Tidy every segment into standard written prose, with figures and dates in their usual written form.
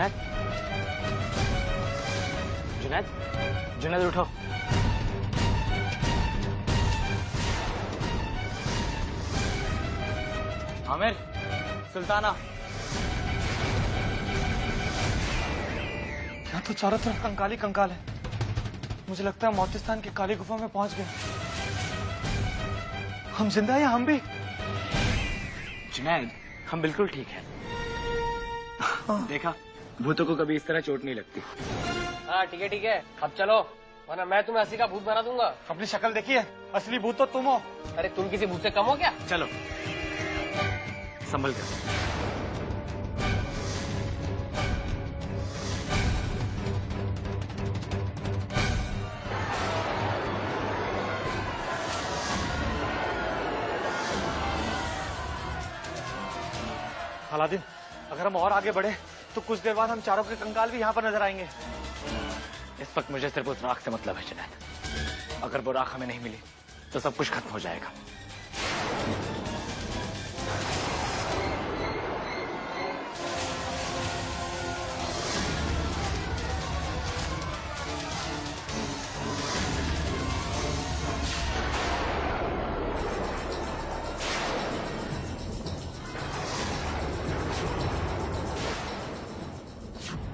जुनैद, जुनैद, जुनैद उठो। आमिर, सुल्ताना। यहाँ तो चारों तरफ कंकाल ही कंकाल है। मुझे लगता है मोतिस्तान की काली गुफा में पहुंच गए। हम जिंदा हैं या हम भी? जुनैद, हम बिल्कुल ठीक हैं। देखा, भूतों को कभी इस तरह चोट नहीं लगती। हाँ ठीक है, अब चलो, वरना मैं तुम्हें असली का भूत बना दूंगा। अपनी शक्ल देखिए, असली भूत तो तुम हो। अरे तुम किसी भूत से कम हो क्या? चलो, संभल कर। अलादीन, अगर हम और आगे बढ़े तो कुछ देर बाद हम चारों के कंकाल भी यहाँ पर नजर आएंगे। इस वक्त मुझे सिर्फ उस राख से मतलब है जुनैद। अगर वो राख हमें नहीं मिली तो सब कुछ खत्म हो जाएगा।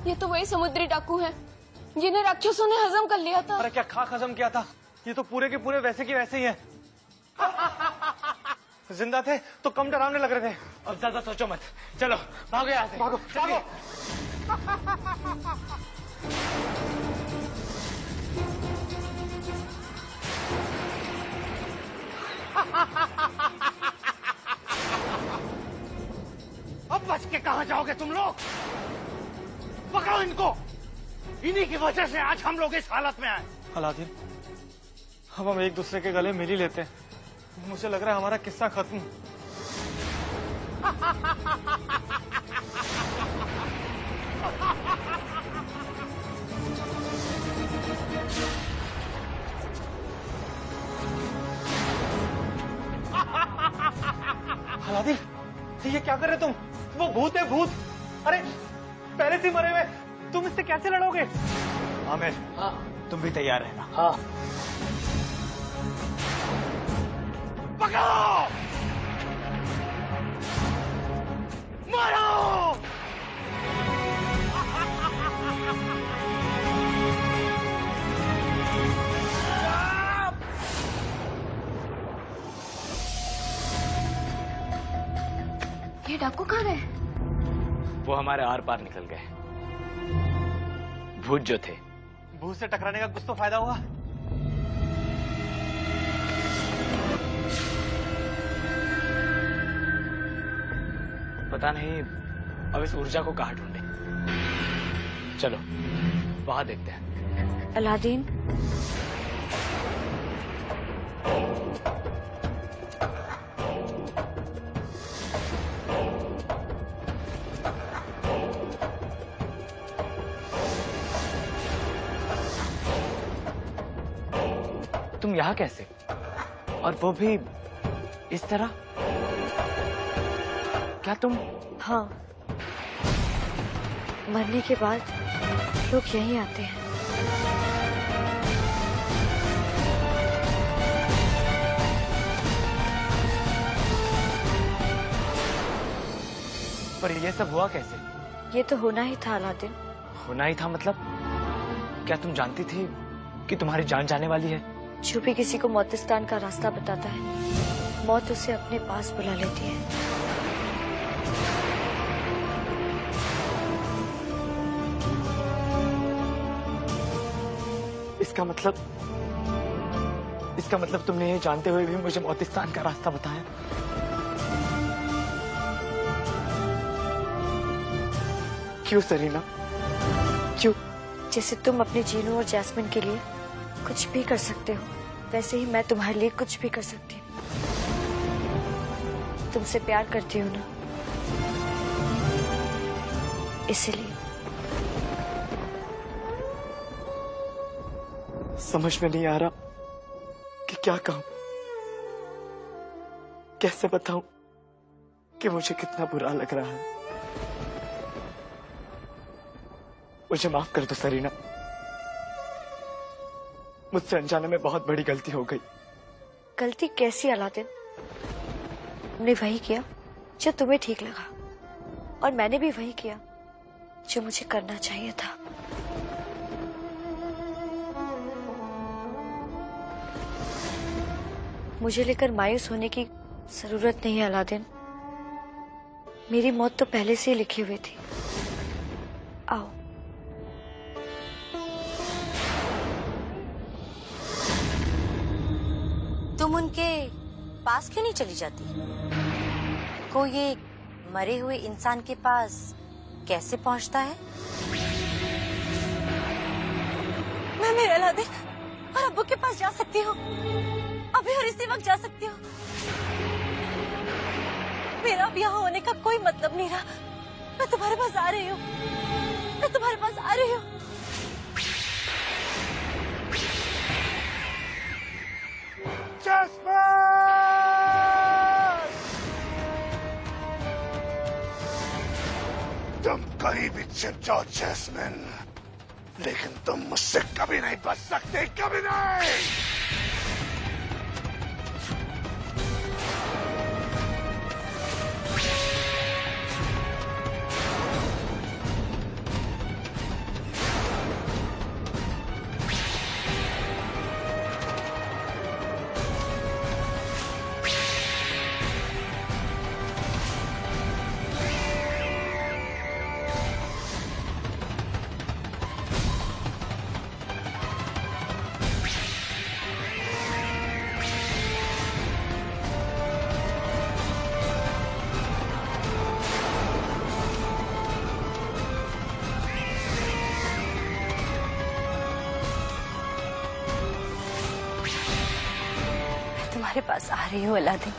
ये तो वही समुद्री डाकू हैं जिन्हें राक्षसों ने हजम कर लिया था। अरे क्या खाक हजम किया था? ये तो पूरे के पूरे वैसे के वैसे ही है। जिंदा थे तो कम डरावने लग रहे थे। अब ज्यादा सोचो मत, चलो भागो यहाँ से। भागो, भागो। अब बच के कहाँ जाओगे तुम लोग? पकड़ो इनको। इन्हीं की वजह से आज हम लोग इस हालत में आए। अलादीन, अब हम एक दूसरे के गले मिल ही लेते हैं। मुझे लग रहा है हमारा किस्सा खत्म। अलादीन, ये क्या कर रहे तुम? वो भूत है, भूत। अरे पहले से मरे हुए, तुम इससे कैसे लड़ोगे? आमिर, हाँ तुम भी तैयार रहना। हाँ। पकड़ो, मारो। ये डाकू कहाँ गए? वो हमारे आर पार निकल गए। भूत जो थे। भूत से टकराने का कुछ तो फायदा हुआ। पता नहीं अब इस ऊर्जा को कहाँ ढूंढे। चलो वहां देखते हैं। अलादीन, तुम यहाँ कैसे? और वो भी इस तरह? क्या तुम? हाँ, मरने के बाद लोग यहीं आते हैं। पर ये सब हुआ कैसे? ये तो होना ही था अलादीन। होना ही था मतलब? क्या तुम जानती थी कि तुम्हारी जान जाने वाली है? जो भी किसी को मोतिस्तान का रास्ता बताता है, मौत उसे अपने पास बुला लेती है। इसका मतलब तुमने ये जानते हुए भी मुझे मोतिस्तान का रास्ता बताया? क्यों सरीना, क्यों? जैसे तुम अपनी जीनू और जैस्मिन के लिए कुछ भी कर सकते हो, वैसे ही मैं तुम्हारे लिए कुछ भी कर सकती हूँ। तुमसे प्यार करती हूँ ना, इसलिए। समझ में नहीं आ रहा कि क्या कहूं, कैसे बताऊं कि मुझे कितना बुरा लग रहा है। मुझे माफ कर दो सरीना, मुझसे अनजाने में बहुत बड़ी गलती हो गई। गलती कैसी अलादीन? तुमने वही किया जो तुम्हें ठीक लगा, और मैंने भी वही किया जो मुझे करना चाहिए था। मुझे लेकर मायूस होने की जरूरत नहीं है अलादीन। मेरी मौत तो पहले से ही लिखी हुई थी। आओ। तुम उनके पास क्यों नहीं चली जाती? कोई ये मरे हुए इंसान के पास कैसे पहुंचता है? मैं मेरे अलादीन और अब्बू के पास जा सकती हूँ, अभी और इसी वक्त जा सकती हूँ। मेरा अब यहाँ होने का कोई मतलब नहीं रहा। मैं तुम्हारे पास आ रही हूँ, मैं तुम्हारे पास आ रही हूँ। तुम कहीं भी छिप जाओ जैस्मिन, लेकिन तुम मुझसे कभी नहीं बच सकते, कभी नहीं। तुम्हारे पास आ रही हूँ अलादीन।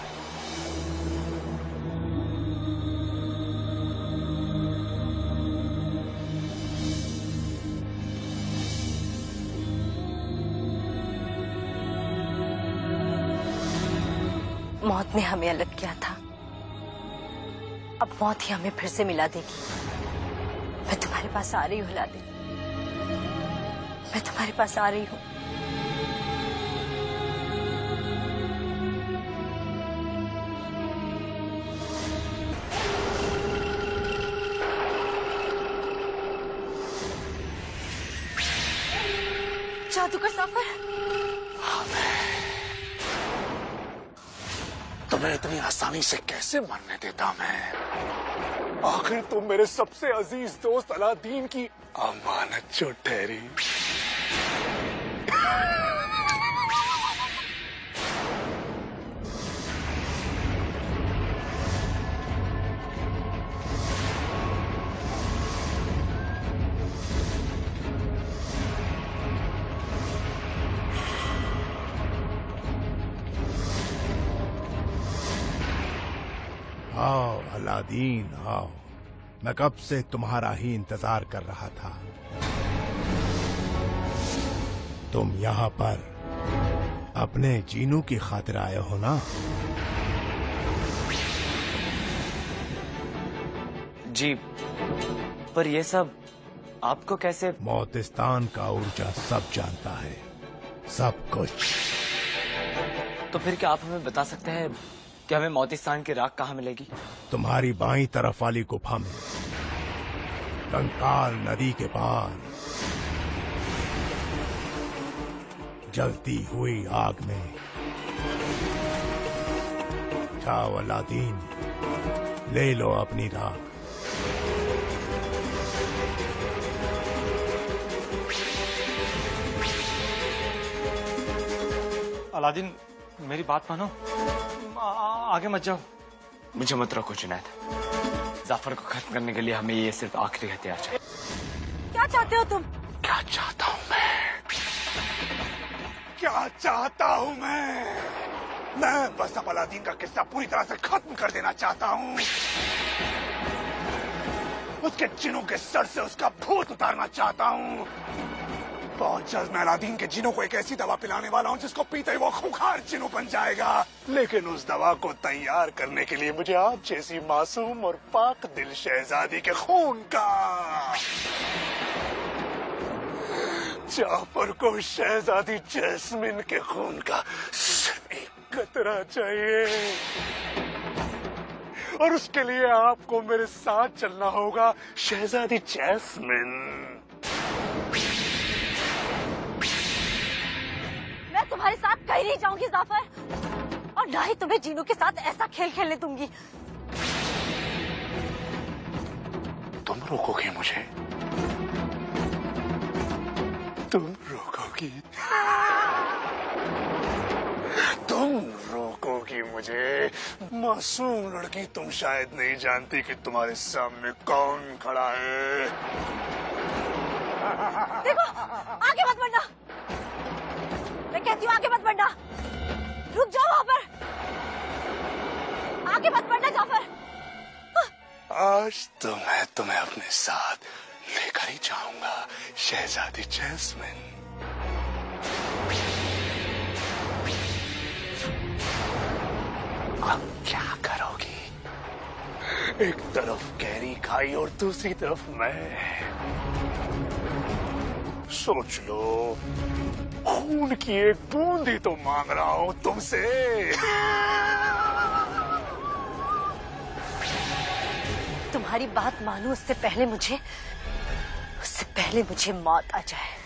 मौत ने हमें अलग किया था, अब मौत ही हमें फिर से मिला देगी। मैं तुम्हारे पास आ रही हूँ अलादीन, मैं तुम्हारे पास आ रही हूँ। जादूगर सफर, तुम्हें इतनी आसानी से कैसे मरने देता मैं? आखिर तुम मेरे सबसे अजीज दोस्त अलादीन की अमानत जो ठहरी। आओ अलादीन आओ, मैं कब से तुम्हारा ही इंतजार कर रहा था। तुम यहाँ पर अपने जीनू की खातिर आए हो ना? जी, पर ये सब आपको कैसे? मौतिस्तान का ऊर्जा सब जानता है, सब कुछ। तो फिर क्या आप हमें बता सकते हैं कि हमें मौतिस्तान की राख कहाँ मिलेगी? तुम्हारी बाईं तरफ वाली गुफा में, कंकाल नदी के पार, जलती हुई आग में। जाओ अलादीन, ले लो अपनी राख। अलादीन, मेरी बात मानो, आगे मत जाओ। मुझे मत रोको जुनैद, जाफर को खत्म करने के लिए हमें ये सिर्फ आखिरी हथियार चाहिए। क्या चाहते हो तुम? क्या चाहता हूँ मैं? क्या चाहता हूँ मैं बस अब अलादीन का किस्सा पूरी तरह से खत्म कर देना चाहता हूँ। उसके जिनों के सर से उसका भूत उतारना चाहता हूँ। बहुत जल्द मैं अलादीन के जिनों को एक ऐसी दवा पिलाने वाला हूँ जिसको पीते ही वो खूंखार जिनों बन जाएगा। लेकिन उस दवा को तैयार करने के लिए मुझे आप जैसी मासूम और पाक दिल शहजादी के खून का जाफर को शहजादी जैस्मिन के खून का सिर्फ एक कतरा चाहिए और उसके लिए आपको मेरे साथ चलना होगा शहजादी जैस्मिन। मैं तुम्हारे साथ कहीं नहीं जाऊंगी जाफर, और ना ही तुम्हें जीनू के साथ ऐसा खेल खेलने दूंगी। तुम रोकोगे मुझे? तुम रोकोगी? तुम रोकोगी मुझे? मासूम लड़की, तुम शायद नहीं जानती कि तुम्हारे सामने कौन खड़ा है। देखो, आगे मत बढ़ना। मैं कहती हूँ आगे मत बढ़ना। रुक जाओ वहाँ पर। आगे मत बढ़ना जाफर। आज तो मैं तुम्हें अपने साथ लेकर ही जाऊंगा शहजादी जैस्मिन। अब क्या करोगी? एक तरफ कैरी खाई और दूसरी तरफ मैं। सोच लो, खून की एक बूंद ही तो मांग रहा हूं तुमसे। तुम्हारी बात मानूं उससे पहले मुझे मौत आ जाए।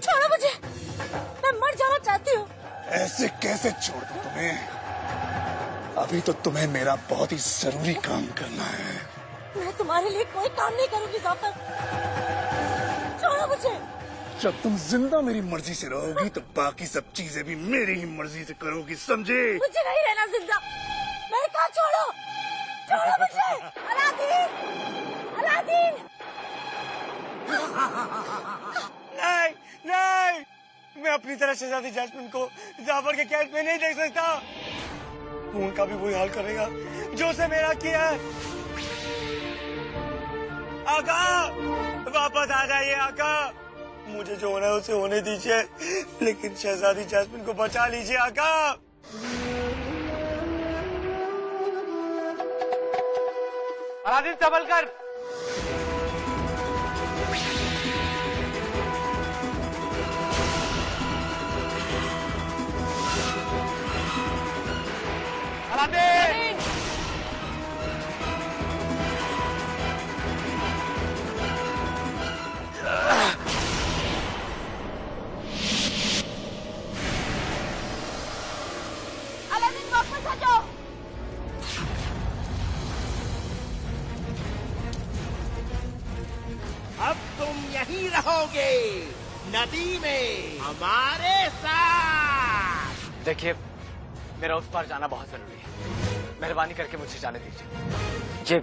छोड़ो मुझे, मैं मर जाना चाहती हूँ। ऐसे कैसे छोड़ दूं तुम्हें? अभी तो तुम्हें मेरा बहुत ही जरूरी काम करना है। मैं तुम्हारे लिए कोई काम नहीं करूंगी जाफर, छोड़ो मुझे। जब तुम जिंदा मेरी मर्जी से रहोगी तो बाकी सब चीजें भी मेरी ही मर्जी से करोगी, समझे? मुझे नहीं रहना जिंदा। मेरे कहा छोड़ो मुझे। Aladdin, Aladdin. नहीं नहीं, मैं अपनी तरह शहजादी जैस्मिन को जाफर के कैद में नहीं देख सकता। वो उनका भी वही हाल करेगा जो उसे मेरा किया है। आका, वापस आ जाइए आका। मुझे जो होना है उसे होने दीजिए, लेकिन शहजादी जैस्मिन को बचा लीजिए आका। अलादीन संभल कर। अलादीन! अलादीन वापस आ जाओ। अब तुम यहीं रहोगे, नदी में हमारे साथ। देखिए, मेरा उस पार जाना बहुत जरूरी है। मेहरबानी करके मुझे जाने दीजिए।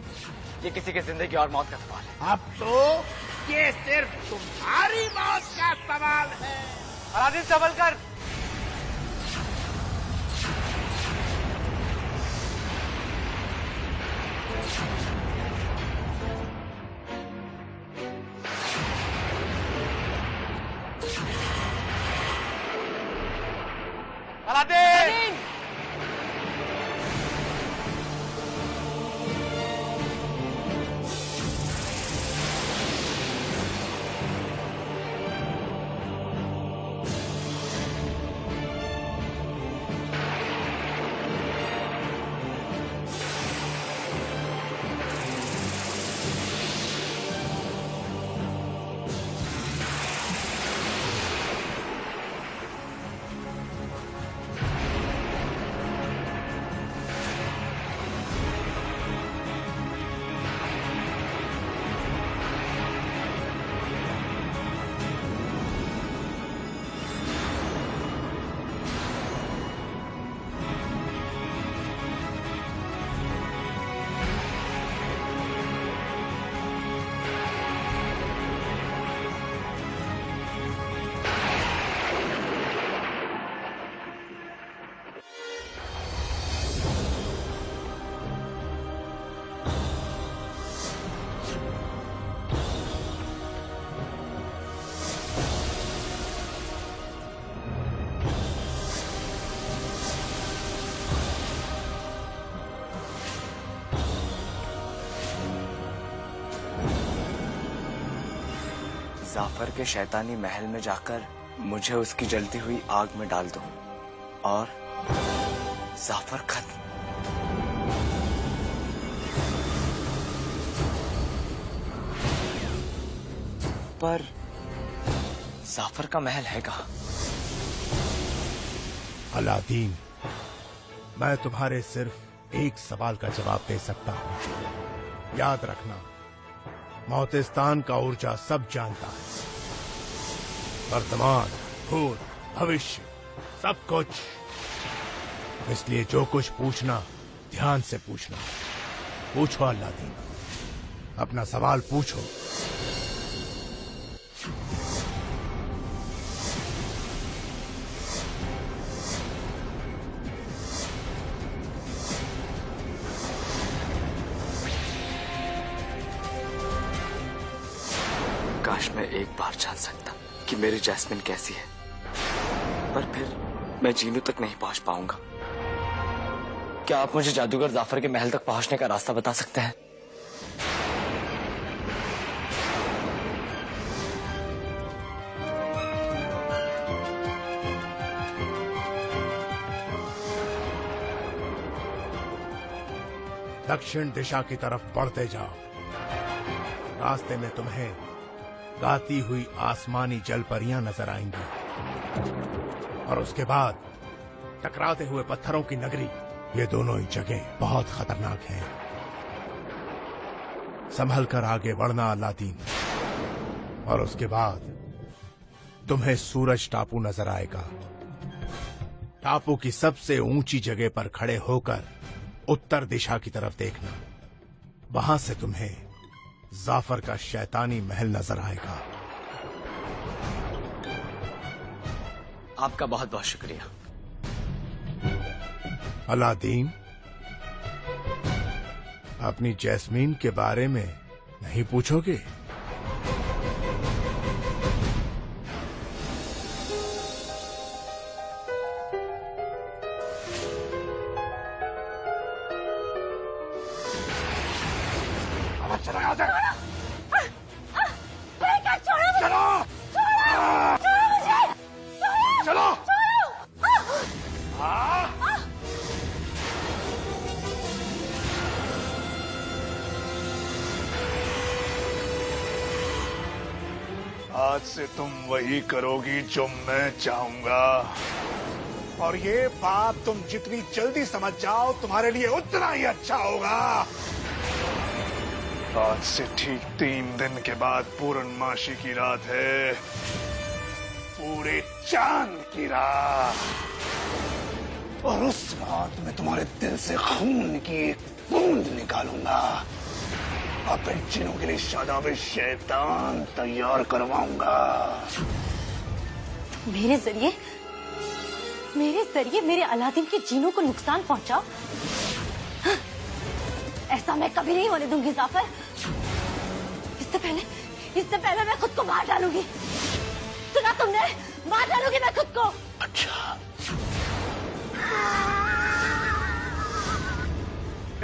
ये किसी की जिंदगी और मौत का सवाल है। अब तो ये सिर्फ तुम्हारी मौत का सवाल है। अलादीन संभल कर। अलादीन! जाफर के शैतानी महल में जाकर मुझे उसकी जलती हुई आग में डाल दो और जाफर खत्म। पर जाफर का महल है कहाँ? अलादीन, मैं तुम्हारे सिर्फ एक सवाल का जवाब दे सकता हूं। याद रखना, मौतिस्तान का ऊर्जा सब जानता है, वर्तमान, भूत, भविष्य, सब कुछ। इसलिए जो कुछ पूछना ध्यान से पूछना। पूछो अलादीन, अपना सवाल पूछो। काश मैं एक बार जान सकता कि मेरी जैस्मिन कैसी है, पर फिर मैं जीनू तक नहीं पहुंच पाऊंगा। क्या आप मुझे जादूगर जाफर के महल तक पहुंचने का रास्ता बता सकते हैं? दक्षिण दिशा की तरफ बढ़ते जाओ। रास्ते में तुम्हें गाती हुई आसमानी जलपरियां नजर आएंगी और उसके बाद टकराते हुए पत्थरों की नगरी। ये दोनों ही जगह बहुत खतरनाक हैं। संभल कर आगे बढ़ना अलादीन। और उसके बाद तुम्हें सूरज टापू नजर आएगा। टापू की सबसे ऊंची जगह पर खड़े होकर उत्तर दिशा की तरफ देखना। वहां से तुम्हें जाफर का शैतानी महल नजर आएगा। आपका बहुत बहुत शुक्रिया। अलादीन, अपनी जैस्मीन के बारे में नहीं पूछोगे? चलो यहाँ से। चलो आज से तुम वही करोगी जो मैं चाहूंगा, और ये बात तुम जितनी जल्दी समझ जाओ तुम्हारे लिए उतना ही अच्छा होगा। आज से ठीक 3 दिन के बाद पूर्णमासी की रात है, पूरे चांद की रात, और उस रात में तुम्हारे दिल से खून की एक बूंद निकालूंगा और फिर जिनों के लिए शादाब शैतान तैयार करवाऊंगा। मेरे जरिए मेरे अलादीन के जीनों को नुकसान पहुंचाओ? ऐसा मैं कभी नहीं होने दूंगी जाफर। इससे पहले मैं खुद को मार डालूंगी। सुना तुमने? मार डालूंगी मैं खुद को। अच्छा,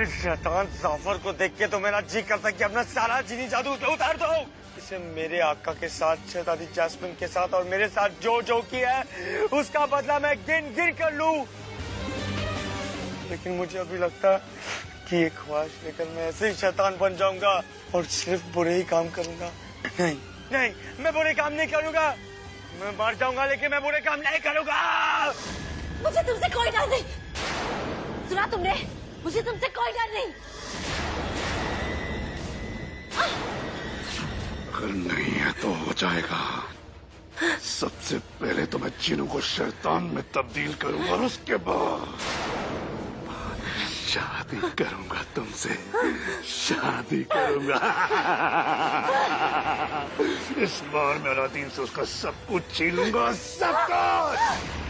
इस शैतान जाफर को देख के तो मेरा जी करता कि अपना सारा जीनी जादू उसे उतार दो। इसे मेरे आका के साथ, शहजादी जैस्मिन के साथ और मेरे साथ जो किया है उसका बदला मैं गिन गिन कर लूं। लेकिन मुझे अभी लगता है कि ये ख्वाहिश लेकर मैं ऐसे ही शैतान बन जाऊंगा और सिर्फ बुरे ही काम करूंगा। नहीं, मैं बुरे काम नहीं करूंगा। मैं मर जाऊंगा लेकिन मैं बुरे काम नहीं करूंगा। मुझे तुमसे कोई डर नहीं। सुना तुमने? मुझे तुमसे कोई डर नहीं। अगर नहीं है तो हो जाएगा। सबसे पहले तो मैं जिनों को शैतान में तब्दील करूंगा और उसके बाद शादी करूंगा तुमसे। शादी करूंगा। इस बार मैं अलादीन से उसका सब कुछ छीन लूंगा, सब कुछ।